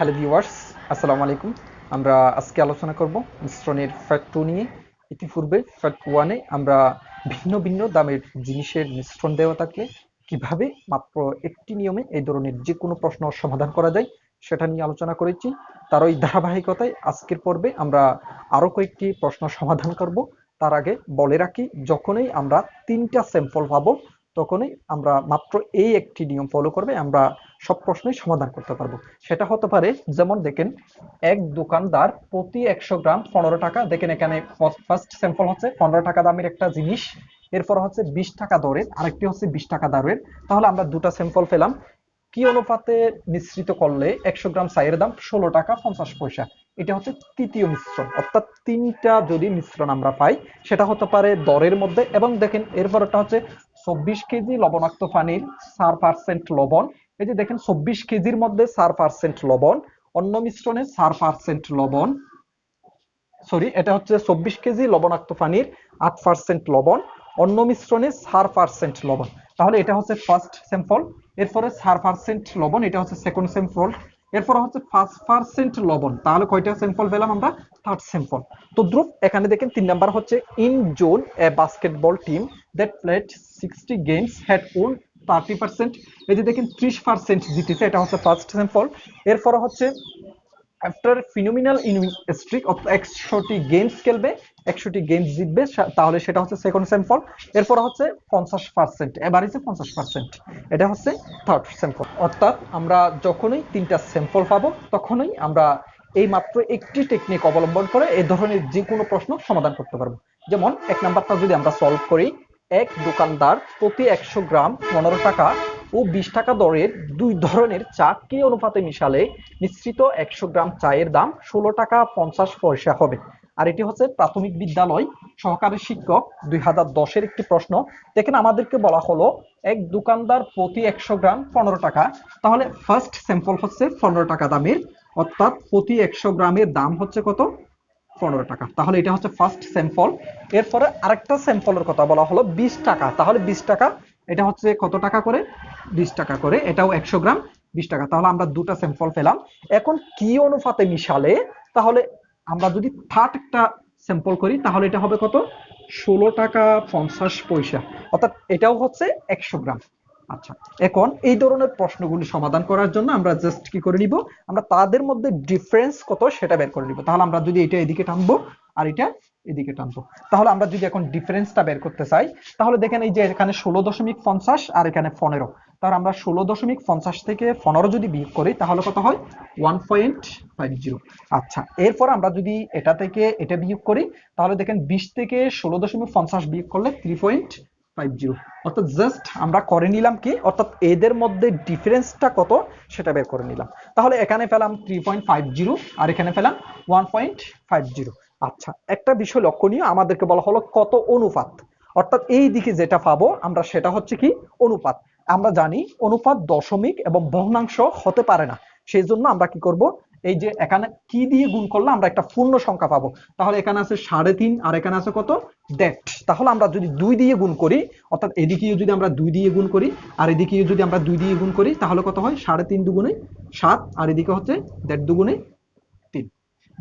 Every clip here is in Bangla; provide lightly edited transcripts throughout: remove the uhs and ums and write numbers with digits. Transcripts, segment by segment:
হ্যালো ভিউয়ার্স, আসসালামু আলাইকুম। আমরা আজকে আলোচনা করব মিশ্রণের ফ্যাক্ট 2 নিয়ে। ইতিপূর্বে ফ্যাক্ট 1 এ আমরা ভিন্ন ভিন্ন দামের জিনিসের মিশ্রণ দেওয়া থাকলে কিভাবে মাত্র একটি নিয়মে এই ধরনের যে কোনো প্রশ্ন সমাধান করা যায় সেটা নিয়ে আলোচনা করেছি। তার ওই ধারাবাহিকতায় আজকের পর্বে আমরা আরো কয়েকটি প্রশ্ন সমাধান করব। তার আগে বলে রাখি, যখনই আমরা 3টা স্যাম্পল পাবো তখনই আমরা মাত্র এই একটি নিয়ম ফলো করবে আমরা সব প্রশ্নের সমাধান করতে পারবো। সেটা হতে পারে, যেমন দেখেন, এক দোকানদার প্রতি 100 গ্রাম 15 টাকা, দেখেন এখানে ফার্স্ট স্যাম্পল হচ্ছে 15 টাকা দামের একটা জিনিস, এরপর হচ্ছে 20 টাকা দরের, আরেকটি হচ্ছে 20 টাকা দরের। তাহলে আমরা দুটা স্যাম্পল পেলাম। কি অনুপাতে মিশ্রিত করলে 100 গ্রাম চায়ের দাম 16 টাকা 50 পয়সা? এটা হচ্ছে তৃতীয় মিশ্রণ, অর্থাৎ তিনটা যদি মিশ্রণ আমরা পাই সেটা হতে পারে দরের মধ্যে। এবং দেখেন এরপরটা হচ্ছে 24 কেজি লবণাক্ত পানির 4% লবণ। এই যে দেখেন 24 কেজির মধ্যে 4% লবণ, অন্য মিশ্রণে 4% লবণ, সরি এটা হচ্ছে 24 কেজি লবণাক্ত পানির 8% লবণ, অন্য মিশ্রণে 4% লবণ। তাহলে এটা হচ্ছে ফার্স্ট স্যাম্পল। এরপরে 4% লবণ, এটা হচ্ছে সেকেন্ড স্যাম্পল। এরপরে হচ্ছে 5% লবণ, তাহলে কয়টা স্যাম্পল পেলাম আমরা? Third sample. তো দ্রুপ এখানে দেখেন 3 নাম্বার হচ্ছে in zone A basketball team that played 60 games had won 30%। এই যে দেখেন 30% জিতেছে, এটা হচ্ছে ফার্স্ট স্যাম্পল। এরপরে হচ্ছে আফটার ফিনোমিনাল স্ট্রিক অফ 100টি গেমস খেলবে, 100টি গেমস জিতবে, তাহলে সেটা হচ্ছে সেকেন্ড স্যাম্পল। এরপর হচ্ছে 50%, এবার হচ্ছে 50%, এটা হচ্ছে থার্ড স্যাম্পল। অর্থাৎ আমরা যখনই তিনটা স্যাম্পল পাবো তখনই আমরা এই মাত্র একটি টেকনিক অবলম্বন করে এই ধরনের যে কোনো প্রশ্ন সমাধান করতে পারবো। যেমন এক নাম্বারটা যদি আমরা সলভ করি, এক দোকানদার প্রতি 100 গ্রাম 15 টাকা ও 20 টাকা দরের দুই ধরনের চা কি অনুপাতে মিশালে মিশ্রিত 100 গ্রাম চায়ের দাম 16 টাকা 50 পয়সা হবে? আর এটি হচ্ছে প্রাথমিক বিদ্যালয় সহকারী শিক্ষক 2010-এর একটি প্রশ্ন। দেখেন আমাদেরকে বলা হলো এক দোকানদার প্রতি 100 গ্রাম 15 টাকা, তাহলে ফার্স্ট স্যাম্পল হচ্ছে 15 টাকা দামের, অর্থাৎ প্রতি 100 গ্রামের দাম হচ্ছে কত? 15 টাকা। তাহলে এটা হচ্ছে ফার্স্ট স্যাম্পল। এরপরে আরেকটা স্যাম্পলের কথা বলা হলো 20 টাকা, তাহলে 20 টাকা এটা হচ্ছে কত টাকা করে? 20 টাকা করে, এটাও 100 গ্রাম 20 টাকা। তাহলে আমরা দুটা স্যাম্পল পেলাম। এখন কি অনুপাতে মিশালে, তাহলে আমরা যদি থার্ড একটা স্যাম্পল করি তাহলে এটা হবে কত? 16 টাকা 50 পয়সা, অর্থাৎ এটাও হচ্ছে 100 গ্রাম। আচ্ছা, এখন এই ধরনের প্রশ্নগুলি সমাধান করার জন্য আমরা জাস্ট কি করে নিব, আমরা তাদের মধ্যে ডিফারেন্স কত সেটা বের করে নিব। তাহলে আমরা যদি এটা এদিকে টানবো আর এটা এদিকে টানবো, তাহলে আমরা যদি এখন ডিফারেন্সটা বের করতে চাই, তাহলে দেখেন এই যে এখানে 16.50 আর এখানে 15, তাহলে আমরা 16.50 থেকে 15 যদি বিয়োগ করি তাহলে কত হয়? 1.50। আচ্ছা, এরপর আমরা যদি এটা থেকে এটা বিয়োগ করি তাহলে দেখেন 20 থেকে 16.50 বিয়োগ করলে 3.50, অর্থাৎ জাস্ট আমরা করে নিলাম কি, অর্থাৎ এদের মধ্যে ডিফারেন্সটা কত সেটা বের করে নিলাম। তাহলে এখানে পেলাম 3.50 আর এখানে পেলাম 1.50। আচ্ছা, একটা বিষয় লক্ষণীয়, আমাদেরকে বলা হলো কত অনুপাত, অর্থাৎ এই দিকে যেটা পাবো আমরা সেটা হচ্ছে কি অনুপাত। আমরা জানি অনুপাত দশমিক এবং ভগ্নাংশ হতে পারে না, সেই জন্য আমরা কি করব, এই যে এখানে কি দিয়ে গুণ করলে আমরা একটা পূর্ণ সংখ্যা পাবো, তাহলে এখানে আছে 3.5 আর এখানে আছে কত? দেড়। তাহলে আমরা যদি 2 দিয়ে গুণ করি, অর্থাৎ এদিকেও যদি আমরা 2 দিয়ে গুণ করি আর এদিকেও যদি আমরা 2 দিয়ে গুণ করি তাহলে কত হয়? 3.5 দুগুণে 7 আর এদিকে হচ্ছে দেড় দুগুণে 3।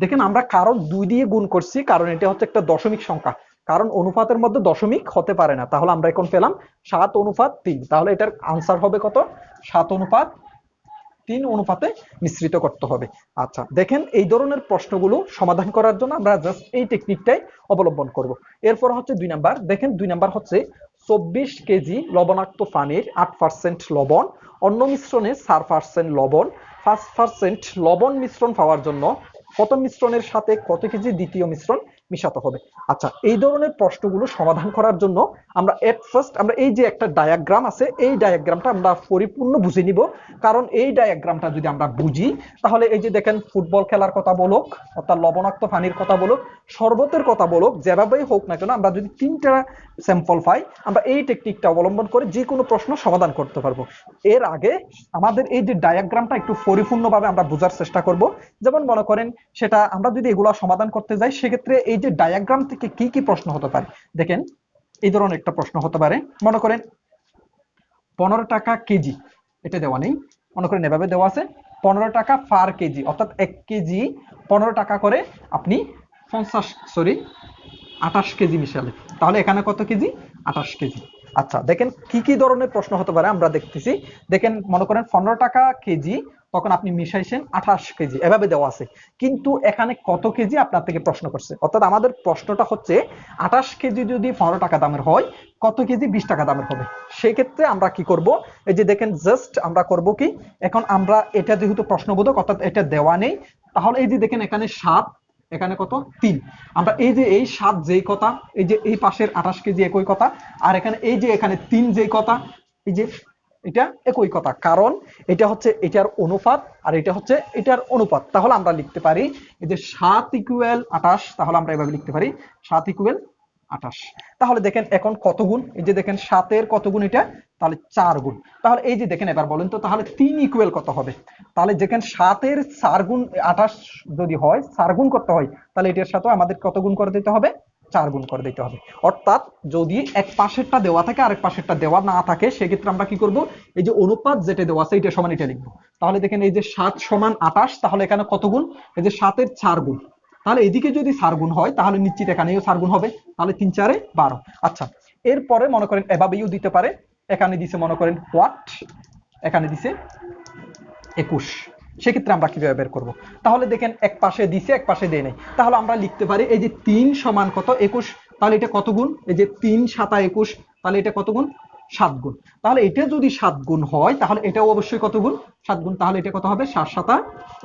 দেখেন আমরা কারণ 2 দিয়ে গুণ করছি, কারণ এটা হচ্ছে একটা দশমিক সংখ্যা, কারণ অনুপাতের মধ্যে দশমিক হতে পারে না। তাহলে আমরা এখন পেলাম 7:3, তাহলে এটার আনসার হবে কত? 7:3 অনুপাতে মিশ্রিত করতে হবে। আচ্ছা, দেখেন এই ধরনের প্রশ্নগুলো সমাধান করার জন্য আমরা জাস্ট এই টেকনিকটাই অবলম্বন করব। এরপর হচ্ছে 2 নাম্বার, দেখেন 2 নাম্বার হচ্ছে 24 কেজি লবণাক্ত পানির 8% লবণ, অন্য মিশ্রণে 4% লবণ, 5% লবণ মিশ্রণ পাওয়ার জন্য প্রথম মিশ্রণের সাথে কত কেজি দ্বিতীয় মিশ্রণ মিশাতে হবে? আচ্ছা, এই ধরনের প্রশ্নগুলো সমাধান করার জন্য আমরা এট ফার্স্ট আমরা এই যে একটা ডায়াগ্রাম আছে এই ডায়াগ্রামটা আমরা পরিপূর্ণ বুঝে নিব। কারণ এই ডায়াগ্রামটা যদি আমরা বুঝি তাহলে এই যে দেখেন ফুটবল খেলার কথা বলুক, অর্থাৎ লবণাক্ত পানির কথা বলুক, শরবতের কথা বলুক, যেভাবেই হোক না কেন আমরা যদি তিনটা স্যাম্পল পাই আমরা এই টেকনিকটা অবলম্বন করে যে কোনো প্রশ্ন সমাধান করতে পারবো। এর আগে আমাদের এই যে ডায়াগ্রামটা একটু পরিপূর্ণভাবে আমরা বোঝার চেষ্টা করব। যেমন মনে করেন সেটা আমরা যদি এগুলা সমাধান করতে যাই সেক্ষেত্রে এই যে ডায়াগ্রাম থেকে কি কি প্রশ্ন হতে পারে, দেখেন এই ধরনের একটা প্রশ্ন হতে পারে। মনে করেন 15 টাকা কেজি, এটা দেওয়া নেই, মনে করেন এভাবে দেওয়া আছে 15 টাকা পার কেজি, অর্থাৎ 1 কেজি 15 টাকা করে আপনি 28 কেজি মিশালে, তাহলে এখানে কত কেজি? 28 কেজি। আচ্ছা দেখেন কি কি ধরনের প্রশ্ন হতে পারে আমরা দেখতেছি। দেখেন মনে করেন 15 টাকা কেজি, তখন আপনি মিশাইছেন 28 কেজি, এভাবে দেওয়া আছে। কিন্তু এখানে কত কেজি আপনার থেকে প্রশ্ন করছে, অর্থাৎ আমাদের প্রশ্নটা হচ্ছে 28 কেজি যদি 15 টাকা দামের হয়, কত কেজি 20 টাকা দামের হবে। সেই ক্ষেত্রে আমরা কি করব, এই যে দেখেন জাস্ট আমরা করব কি, এখন আমরা এটা যেহেতু প্রশ্নবোধক অর্থাৎ এটা দেওয়া নেই, তাহলে এই যে দেখেন এখানে 7, এখানে কত 3, আমরা এই যে এই 7 যেই কথা, এই যে এই পাশের 28 কেজি একই কথা, আর এখানে এই যে এখানে 3 যেই কথা, এই যে এটা একই কথা, কারণ এটা হচ্ছে এটার অনুপাত আর এটা হচ্ছে এটার অনুপাত। তাহলে আমরা লিখতে পারি এই যে 7 ইকুয়াল 28, তাহলে আমরা এভাবে লিখতে পারি 7 ইকুয়াল 28। তাহলে দেখেন এখন কত গুণ, এই যে দেখেন 7 এর কত গুণ এটা, তাহলে 4 গুণ। তাহলে এই যে দেখেন এবার বলেন তো, তাহলে 3 ইকুয়াল কত হবে? তাহলে যেখানে 7 এর 4 গুণ 28 যদি হয়, 4 গুণ করতে হয়, তাহলে এটার সাথে আমাদের কত গুণ করে দিতে হবে? 4 গুণ করে দিতে হবে। অর্থাৎ যদি এক পাশেরটা দেওয়া থাকে আরেক পাশেরটা দেওয়া না থাকে, সেক্ষেত্রে আমরা কি করব, এই যে অনুপাত যেটা দেওয়া আছে এটা সমান এটা লিখবো। তাহলে দেখেন এই যে 7 সমান 28, তাহলে এখানে কত গুণ? এই যে 7 এর 4 গুণ। তাহলে এদিকে যদি 4 গুণ হয়, তাহলে নিশ্চিত এখানেও 4 গুণ হবে, তাহলে 3 4 12। আচ্ছা এরপরে মনে করেন এভাবেও দিতে পারে, এখানে দিছে মনে করেন হোয়াট, এখানে দিছে 21, সেক্ষেত্রে আমরা কিভাবে বের করব? তাহলে দেখেন এক পাশে দিছে এক পাশে দেয় নাই, তাহলে আমরা লিখতে পারি এই যে 3 সমান কত 21, তাহলে এটা কত গুণ? এই যে 3 7 21, তাহলে এটা কত গুণ? 7 গুণ। তাহলে এটা যদি 7 গুণ হয়, তাহলে এটাও অবশ্যই কত গুণ? 7 গুণ। তাহলে এটা কত হবে? 7 7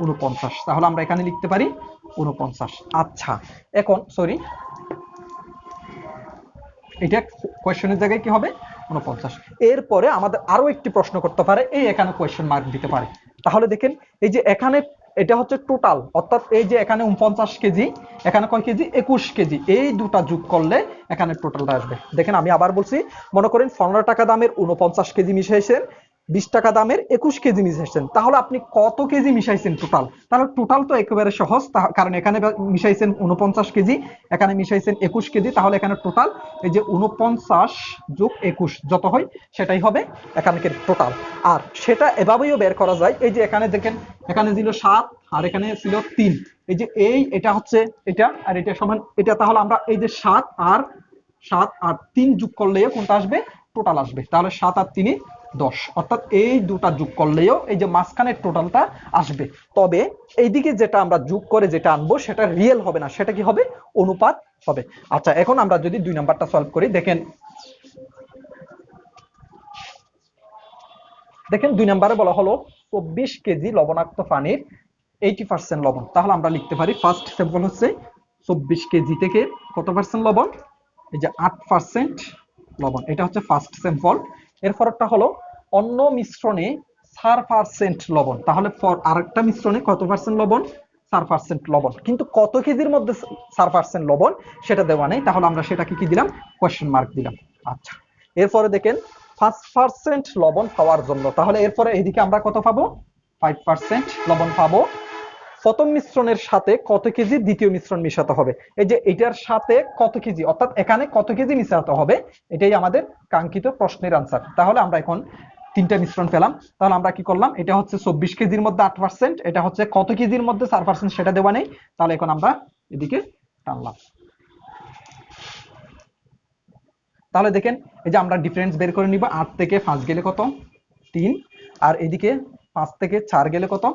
49। তাহলে আমরা এখানে লিখতে পারি 49। আচ্ছা এখন সরি, এটা কোয়েশ্চেনের জায়গায় কি হবে? 49। এরপরে আমাদের আরো একটি প্রশ্ন করতে পারে, এই এখানে কোয়েশ্চেন মার্ক দিতে পারে। তাহলে দেখেন এই যে এখানে এটা হচ্ছে টোটাল, অর্থাৎ এই যে এখানে 49 কেজি, এখানে কয় কেজি? 21 কেজি, এই দুটা যোগ করলে এখানে টোটালটা আসবে। দেখেন আমি আবার বলছি, মনে করেন 15 টাকা দামের 49 কেজি মিশাইছেন, 20 টাকা দামের 21 কেজি মিশাইছেন, তাহলে আপনি কত কেজি মিশাইছেন টোটাল? তাহলে টোটাল তো একেবারে সহজ, কারণ এখানে মিশাইছেন 49 কেজি, এখানে মিশাইছেন 21 কেজি, তাহলে এখানে টোটাল এই যে 49 যোগ 21 যত হয় সেটাই হবে এখানকার টোটাল। আর সেটা এভাবেও বের করা যায়, এই যে এখানে দেখেন এখানে ছিল 7 আর এখানে ছিল 3, এই যে এটা হচ্ছে এটা আর এটা সমান এটা, তাহলে আমরা এই যে 7 আর 3 যোগ করলেও কোনটা আসবে? টোটাল আসবে। তাহলে 7 আর 3 10, অর্থাৎ এই দুটা যোগ করলেও এই যে মাঝখানের টোটালটা আসবে। তবে এইদিকে যেটা আমরা যোগ করে যেটা আনবো সেটা রিয়েল হবে না, সেটা কি হবে? অনুপাত হবে। আচ্ছা এখন আমরা যদি 2 নাম্বারটা সলভ করি, দেখেন 2 নম্বরে বলা হলো 24 কেজি লবণাক্ত পানির 80% লবণ। তাহলে আমরা লিখতে পারি ফার্স্ট স্যাম্পল হচ্ছে 24 কেজি থেকে কত পার্সেন্ট লবণ? এই যে 8% লবণ, এটা হচ্ছে ফার্স্ট স্যাম্পল। এরপরটা হলো অন্য মিশ্রণে 4% লবণ, তাহলে আরেকটা মিশ্রণে কত পার্সেন্ট লবণ? 4% লবণ, কিন্তু কত কেজির মধ্যে 4% লবণ সেটা দেওয়া নেই, তাহলে আমরা সেটাকে কি দিলাম? কোয়েশ্চেন মার্ক দিলাম। আচ্ছা এরপরে দেখেন 5% লবণ পাওয়ার জন্য, তাহলে এরপরে এদিকে আমরা কত পাবো? 5% লবণ পাবো। প্রথম মিশ্রণের সাথে কত কেজি দ্বিতীয় মিশ্রণ মিশাতে হবে? এই যে এটার সাথে কত কেজি, অর্থাৎ এখানে কত কেজি মিশাতে হবে, এটাই আমাদের কাঙ্ক্ষিত প্রশ্নের আনসার। তাহলে আমরা এখন 3টা মিশ্রণ পেলাম, তাহলে আমরা কি করলাম? এটা হচ্ছে 24 কেজির মধ্যে 8%, এটা হচ্ছে কত কেজির মধ্যে 4% সেটা দেওয়া নেই, তাহলে এখন আমরা এদিকে টানলাম। তাহলে দেখেন এই যে আমরা ডিফারেন্স বের করে নিব, 8 থেকে 5 গেলে কত? 3, আর এদিকে 5 থেকে 4 গেলে কত?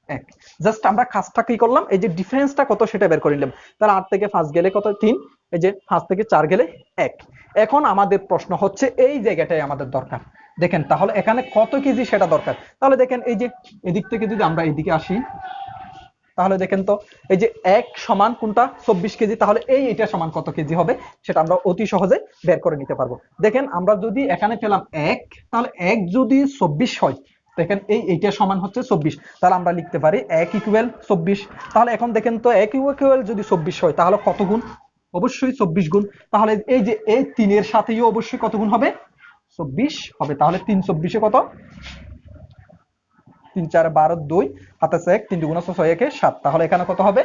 1। জাস্ট আমরা কাজটা কি করলাম, এই যে ডিফারেন্সটা কত সেটা বের করে নিলাম। তাহলে 8 থেকে 5 গেলে কত? 3, এই যে 5 থেকে 4 গেলে 1। এখন আমাদের প্রশ্ন হচ্ছে এই জায়গাটাই আমাদের দরকার। দেখেন তাহলে এখানে কত কেজি সেটা দরকার। তাহলে দেখেন এই যে এদিক থেকে যদি আমরা এদিকে আসি, তাহলে দেখেন তো এই যে 1 সমান কোনটা? 24 কেজি, তাহলে এটা সমান কত কেজি হবে সেটা আমরা অতি সহজে বের করে নিতে পারবো। দেখেন আমরা যদি এখানে পেলাম 1, তাহলে 1 যদি 24 হয়, দেখেন এইটা সমান হচ্ছে 24, তাহলে আমরা লিখতে পারি 1 ইকুয়াল 24। তাহলে এখন দেখেন তো 1 ইকুয়াল যদি 24 হয়, তাহলে কত গুণ? অবশ্যই 24 গুণ। তাহলে এই যে এই 3 এর সাথেও অবশ্যই কত গুণ হবে? 24 হবে। তাহলে 3 24 এ কত? 3 4 12 2 হাতে 1 3 গুণ 6 1 7, তাহলে এখানে কত হবে?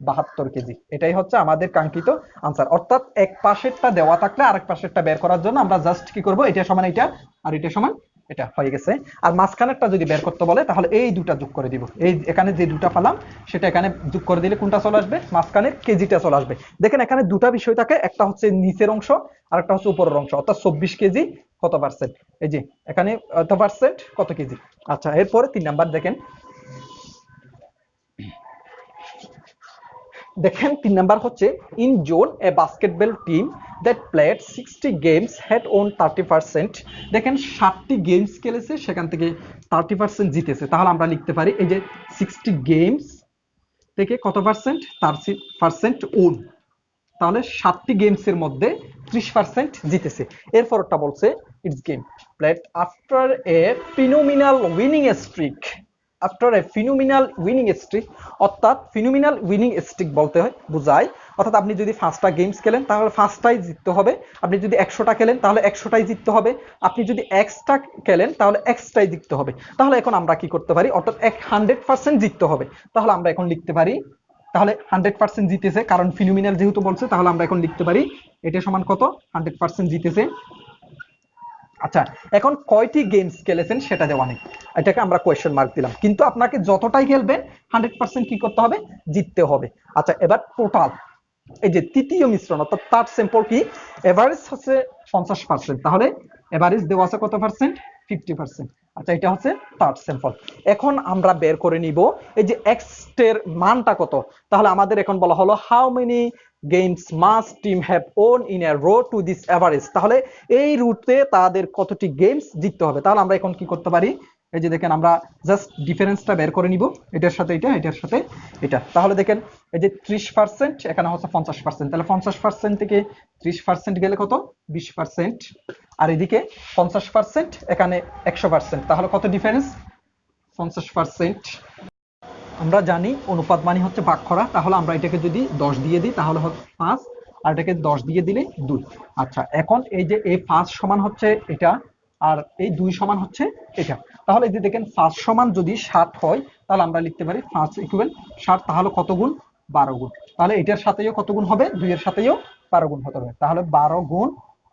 72 কেজি। এটাই হচ্ছে আমাদের কাঙ্ক্ষিত আনসার। অর্থাৎ এক পাশেরটা দেওয়া থাকলে আরেক পাশেরটা বের করার জন্য আমরা জাস্ট কি করব? এটা সমান এটা আর এটা সমান এটা হয়ে গেছে। আর মাঝখানেরটা যদি বের করতে বলে তাহলে এই দুটা যোগ করে দিব, এই এখানে যে দুটা পেলাম সেটা এখানে যোগ করে দিলে কোনটা চলে আসবে, মাঝখানের কেজিটা চলে আসবে। দেখেন এখানে দুটা বিষয় থাকে, একটা হচ্ছে নিচের অংশ আর একটা হচ্ছে উপরের অংশ, অর্থাৎ 24 কেজি কত পার্সেন্ট, এই যে এখানে কত পার্সেন্ট কত কেজি। আচ্ছা এরপরে 3 নাম্বার দেখেন, দেখেন 3 নাম্বার হচ্ছে in zone A basketball team that played 60 games had won 30%। দেখেন 60টি গেমস খেলেছে, সেখান থেকে 30% জিতেছে। তাহলে আমরা লিখতে পারি এই যে 60 গেমস থেকে কত পার্সেন্ট, 30% ওন, তাহলে 60টি গেমসের মধ্যে 30% জিতেছে। এরপরটা বলছে it's game played after a phenomenal winning streak, after a phenomenal winning streak, অর্থাৎ ফিনোমিনাল উইনিং স্ট্রিক বলতে হয় বোঝায়, অর্থাৎ আপনি যদি 5টা গেমস খেলেন তাহলে 5টাই জিততে হবে, আপনি যদি 100টা খেলেন তাহলে 100টাই জিততে হবে, আপনি যদি এক্সটা খেলেন তাহলে এক্সটাই জিততে হবে। তাহলে এখন আমরা কি করতে পারি, অর্থাৎ 100% জিততে হবে। তাহলে আমরা এখন লিখতে পারি, তাহলে 100% জিতেছে, কারণ ফিনোমিনাল যেহেতু বলছে, তাহলে আমরা এখন লিখতে পারি এটা সমান কত, 100% জিতেছে। আচ্ছা এখন কয়টি গেমস খেলেছেন সেটা দেওয়া নেই, এটাকে আমরা কোয়েশ্চেন মার্ক দিলাম, কিন্তু আপনাকে যতটাই খেলবেন 100% কি করতে হবে, জিততে হবে। আচ্ছা এবার টোটাল, এই যে তৃতীয় মিশ্রণ অর্থাৎ থার্ড স্যাম্পল কি, এভারেজ হচ্ছে 50%, তাহলে এভারেজ দেওয়া আছে কত পার্সেন্ট, 50%। আচ্ছা এটা হচ্ছে থার্ড স্যাম্পল। এখন আমরা বের করে নিব এই যে এক্স এর মানটা কত, তাহলে আমাদের এখন বলা হলো how many games must team have won in a row to this average, তাহলে এই রুটে তাদের কতটি গেমস জিততে হবে। তাহলে আমরা এখন কি করতে পারি, এই যে দেখেন আমরা জাস্ট ডিফারেন্সটা বের করে নিব, এটার সাথে এটা, এটার সাথে এটা। তাহলে দেখেন এই যে 30% এখানে হচ্ছে 50%, তাহলে 50% থেকে 30% গেলে কত, 20%, আর এদিকে 50% এখানে 100%, তাহলে কত ডিফারেন্স, 50%। আমরা জানি অনুপাত মানে হচ্ছে ভাগ করা, তাহলে আমরা এটাকে যদি 10 দিয়ে দিই তাহলে হবে 5, আর এটাকে 10 দিয়ে দিলে 2। আচ্ছা এখন এই যে এই 5 সমান হচ্ছে এটা, আর এই 2 সমান হচ্ছে এটা। তাহলে এই যে দেখেন 5 সমান যদি 60 হয় তাহলে আমরা লিখতে পারি 5 ইকুয়াল 60, তাহলে কত গুণ, 12 গুণ। তাহলে এটার সাথেও কত গুণ হবে, 2 এর সাথেও 12 গুণ হতে হবে, তাহলে 12 গুণ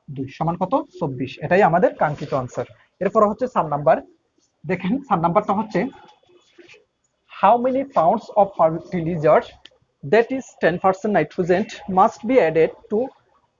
2 সমান কত, 24। এটাই আমাদের কাঙ্ক্ষিত আনসার। এরপর হচ্ছে 4 নাম্বার, দেখেন 4 নাম্বারটা হচ্ছে how many pounds of fertilizer that is 10% nitrogen must be added to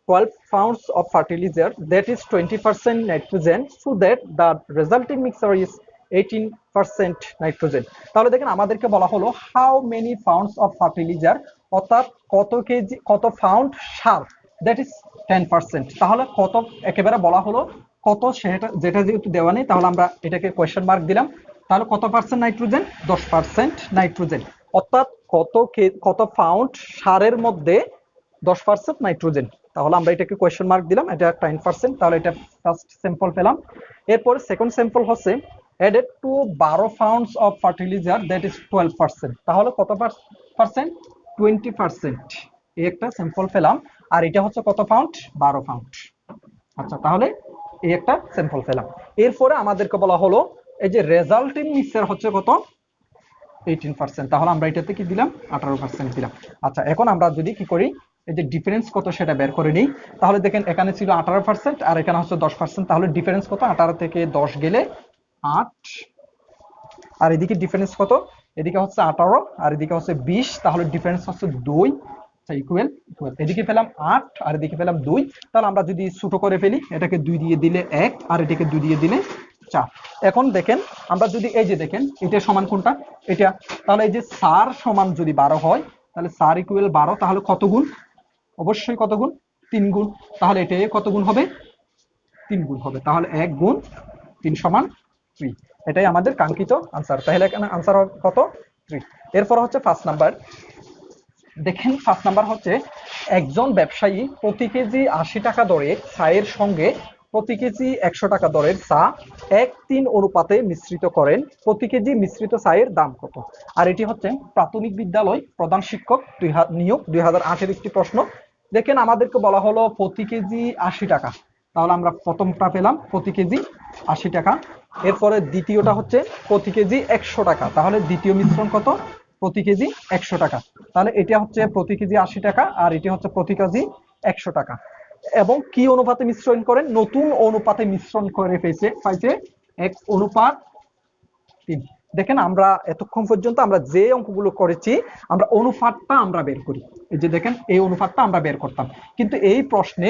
12 pounds of fertilizer that is 20% nitrogen so that the resulting mixture is 18% nitrogen। তাহলে দেখেন আমাদেরকে বলা হলো how many pounds of fertilizer, অর্থাৎ কত কেজি, কত পাউন্ড সার, that is 10%, তাহলে কত, একেবারে বলা হলো কত, সেটা যেটা যেহেতু দেওয়া নেই তাহলে আমরা এটাকে কোয়েশ্চেন মার্ক দিলাম। তাহলে কত পার্সেন্ট নাইট্রোজেন, 10% নাইট্রোজেন, অর্থাৎ কত পাউন্ড সারের মধ্যে 10% নাইট্রোজেন, তাহলে আমরা এটাকে কোয়েশ্চেন মার্ক দিলাম, এটা 10%, তাহলে এটা ফার্স্ট স্যাম্পল পেলাম। এরপর সেকেন্ড স্যাম্পল হচ্ছে added to 12 pounds of fertilizer that is 12%, তাহলে কত পার্সেন্ট, 20%, এই একটা স্যাম্পল পেলাম। আর এটা হচ্ছে কত পাউন্ড, 12 পাউন্ড। আচ্ছা তাহলে এই একটা স্যাম্পল পেলাম। এরপরে আমাদেরকে বলা হলো এই যে রেজাল্টিং মিক্সচার হচ্ছে কত, 18%, তাহলে আমরা এটাতে কি দিলাম, 18% দিলাম। আচ্ছা এখন আমরা যদি কি করি, এই যে ডিফারেন্স কত সেটা বের করে নিই, তাহলে দেখেন এখানে ছিল 18% আর এখানে হচ্ছে 10%, তাহলে ডিফারেন্স কত, 18 থেকে 10 গেলে 8, আর এদিকে ডিফারেন্স কত, এদিকে হচ্ছে 18 আর এদিকে হচ্ছে 20, তাহলে ডিফারেন্স হচ্ছে 2, আচ্ছা ইকুয়াল ইকুয়াল, এদিকে পেলাম 8 আর এদিকে পেলাম 2, তাহলে আমরা যদি ছোট করে ফেলি, এটাকে 2 দিয়ে দিলে 1 আর এটাকে 2 দিয়ে দিলে 4। এখন দেখেন আমরা যদি এই যে দেখেন এটা সমান কোনটা, এটা, তাহলে এই যে 4 সমান যদি 12 হয় তাহলে 4 ইকুয়াল 12, তাহলে কত গুণ, অবশ্যই কত গুণ, 3 গুণ, তাহলে এটা কত গুণ হবে, 3 গুণ হবে, তাহলে 1 গুণ 3 সমান 3, এটাই আমাদের কাঙ্ক্ষিত আনসার। তাহলে এখানে আনসার হবে কত, 3। এরপর হচ্ছে 5 নাম্বার, দেখেন 5 নাম্বার হচ্ছে একজন ব্যবসায়ী প্রতি কেজি 80 টাকা দরে চায়ের সঙ্গে প্রতি কেজি 100 টাকা দরের চা 1:3 অনুপাতে মিশ্রিত করেন, প্রতি কেজি মিশ্রিত চায়ের দাম কত। আর এটি হচ্ছে প্রাথমিক বিদ্যালয় প্রধান শিক্ষক নিয়োগ 2008 এর একটি প্রশ্ন। দেখেন আমাদেরকে বলা হলো প্রতি কেজি 80 টাকা, তাহলে আমরা প্রথমটা পেলাম প্রতি কেজি 80 টাকা। এরপরে দ্বিতীয়টা হচ্ছে প্রতি কেজি 100 টাকা, তাহলে দ্বিতীয় মিশ্রণ কত, প্রতি কেজি 100 টাকা, তাহলে এটা হচ্ছে প্রতি কেজি 80 টাকা আর এটি হচ্ছে প্রতি কেজি 100 টাকা। এবং কি অনুপাতে মিশ্রণ করেন, নতুন অনুপাতে মিশ্রণ করে পাইছে 1:3। দেখেন আমরা এতক্ষণ পর্যন্ত আমরা যে অঙ্কগুলো করেছি আমরা অনুপাতটা আমরা বের করি, এই যে দেখেন এই অনুপাতটা আমরা বের করতাম, কিন্তু এই প্রশ্নে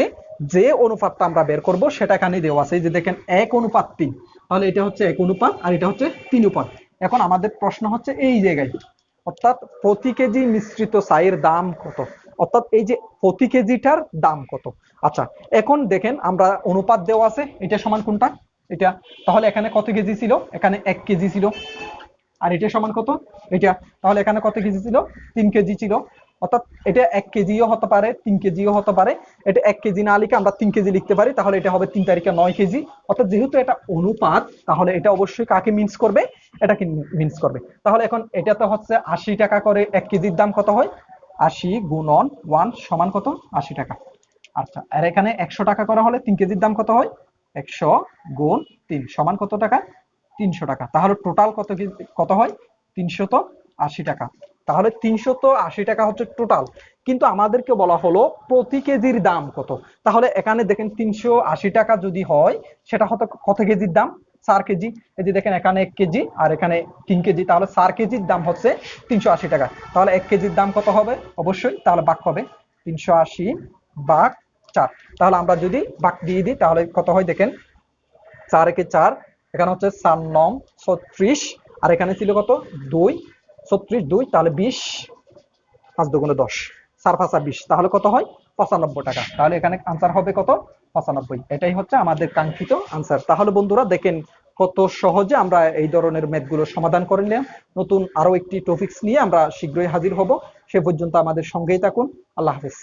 যে অনুপাতটা আমরা বের করব সেটা এখানে দেওয়া আছে, এই যে দেখেন 1:3। তাহলে এটা হচ্ছে 1 অনুপাত আর এটা হচ্ছে 3 অনুপাত। এখন আমাদের প্রশ্ন হচ্ছে এই জায়গায়, অর্থাৎ প্রতি কেজি মিশ্রিত চায়ের দাম কত, অর্থাৎ এই যে প্রতি কেজিটার দাম কত। আচ্ছা, এখন দেখেন আমরা অনুপাত দেওয়া আছে, এটা সমান কোনটা, এটা। তাহলে এখানে কত কেজি ছিল, এখানে 1 কেজি ছিল। আর এটা সমান কত, এটা। তাহলে এখানে কত কেজি ছিল, 3 কেজি ছিল। অর্থাৎ এটা 1 কেজিও হতে পারে, 3 কেজিও হতে পারে। এটা 1 কেজি না লিখে আমরা 3 কেজি লিখতে পারি, তাহলে এটা হবে 3 তারিখে 9 কেজি। অর্থাৎ যেহেতু এটা অনুপাত, তাহলে এটা অবশ্যই কাকে মিন্স করবে, এটাকে মিন্স করবে। তাহলে এখন এটাতে হচ্ছে 80 টাকা করে 1 কেজির দাম কত হয়, 80 গুণন 1 সমান কত, 80 টাকা। আচ্ছা, আর এখানে 100 টাকা করা হলে 3 কেজির দাম কত হয়, 100 গুণ 3 সমান কত টাকা, 300 টাকা। তাহলে টোটাল কত হয়, 380 টাকা। তাহলে 380 টাকা হচ্ছে টোটাল, কিন্তু আমাদেরকে বলা হলো প্রতি কেজির দাম কত। তাহলে এখানে দেখেন 380 টাকা যদি হয়, সেটা হতো কত কেজির দাম, 4 কেজি। এই যে দেখেন এখানে 1 কেজি আর এখানে 3 কেজি, তাহলে 4 কেজির দাম হচ্ছে 380 টাকা। তাহলে 1 কেজির দাম কত হবে, অবশ্যই তাহলে ভাগ হবে 380 ভাগ 4। তাহলে আমরা যদি ভাগ দিয়ে দিই তাহলে কত হয় দেখেন, 4 একে 4, এখানে হচ্ছে 4 9 36, আর এখানে ছিল কত 2, 36 2, তাহলে 20, 5 দুগুণে 10, 4 5 20, তাহলে কত হয় 95 টাকা। তাহলে এখানে আনসার হবে কত, 95। এটাই হচ্ছে আমাদের কাঙ্ক্ষিত আনসার। তাহলে বন্ধুরা দেখেন কত সহজে আমরা এই ধরনের ম্যাথগুলো সমাধান করে নিলাম। নতুন আরো একটি টপিকস নিয়ে আমরা শীঘ্রই হাজির হব, সে পর্যন্ত আমাদের সঙ্গেই থাকুন। আল্লাহ হাফেজ।